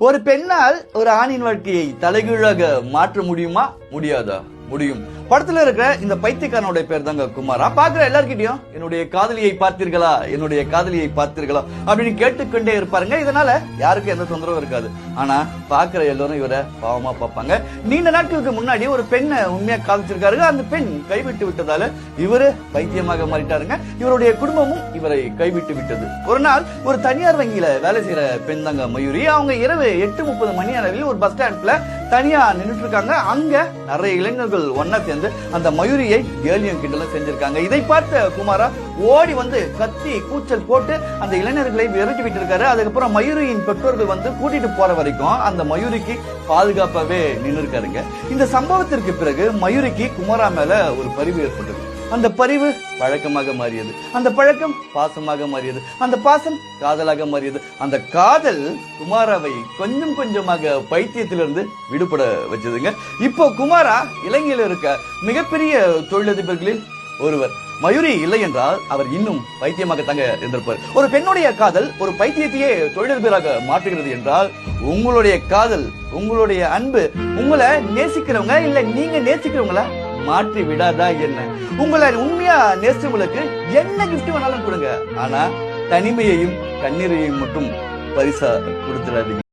ஒரு பெண்ணால் ஒரு ஆணின் வாழ்க்கையை தலைகீழாக மாற்ற முடியுமா முடியாதா? முடியும். படத்துல இருக்கிற இந்த பைத்தியக்காரனுடைய பேர் தாங்க குமாரா. பாக்குற எல்லார்கிட்டயும் என்னுடைய காதலியை பார்த்தீர்களா, என்னுடைய காதலியை பார்த்தீர்களா அப்படின்னு கேட்டுக்கொண்டே இருப்பாருங்க. இதனால யாருக்கும் எந்த தொந்தரவும் இருக்காது. ஆனா பாக்குற எல்லாரும் இவரை பாவமா பார்ப்பாங்க. நீண்ட நாட்களுக்கு முன்னாடி ஒரு பெண்ணை உண்மையா காதலிச்சிருக்காரு. அந்த பெண் கைவிட்டு விட்டதால இவரு பைத்தியமாக மாறிட்டாருங்க. இவருடைய குடும்பமும் இவரை கைவிட்டு விட்டது. ஒரு நாள் ஒரு தனியார் வங்கியில வேலை செய்யற பெண் தாங்க மயூரி. அவங்க இரவு 8:30 மணி அளவில் ஒரு பஸ் ஸ்டாண்ட்ல தனியா நின்றுட்டு இருக்காங்க. அங்க நிறைய இளைஞர்கள் ஒன்னா சேர்ந்து அந்த மயூரியை கேலியும் கிண்டலும் செஞ்சிருக்காங்க. இதை பார்த்த குமாரா ஓடி வந்து கத்தி கூச்சல் போட்டு அந்த இளைஞர்களை விரட்டி விட்டு இருக்காரு. அதுக்கப்புறம் மயூரியின் பெற்றோர்கள் வந்து கூட்டிட்டு போற வரைக்கும் அந்த மயூரிக்கு பாதுகாப்பாவே நின்று இருக்காருங்க. இந்த சம்பவத்திற்கு பிறகு மயூரிக்கு குமாரா மேல ஒரு பரிவு ஏற்பட்டது. அந்த பரிவு பழக்கமாக மாறியது. அந்த பழக்கம் பாசமாக மாறியது. அந்த பாசம் காதலாக மாறியது. அந்த காதல் குமாராவை கொஞ்சம் கொஞ்சமாக பைத்தியத்திலிருந்து விடுபட வச்சதுங்க. இப்போ குமாரா இலங்கையில் இருக்க மிகப்பெரிய தொழிலதிபர்களில் ஒருவர். மயூரி இல்லை என்றால் அவர் இன்னும் பைத்தியமாக தாங்க இருந்திருப்பார். ஒரு பெண்ணுடைய காதல் ஒரு பைத்தியத்தையே தொழிலதிபராக மாற்றுகிறது என்றால் உங்களுடைய காதல், உங்களுடைய அன்பு உங்களை நேசிக்கிறவங்க இல்ல நீங்க நேசிக்கிறவங்கள மாற்றி விடாதா என்ன? உங்களை உண்மையா நேசிச்சவங்களுக்கு என்ன கிஃப்ட் வேணாலும் கொடுங்க. ஆனா தனிமையையும் கண்ணீரையும் மட்டும் பரிசா கொடுத்துடாதீங்க.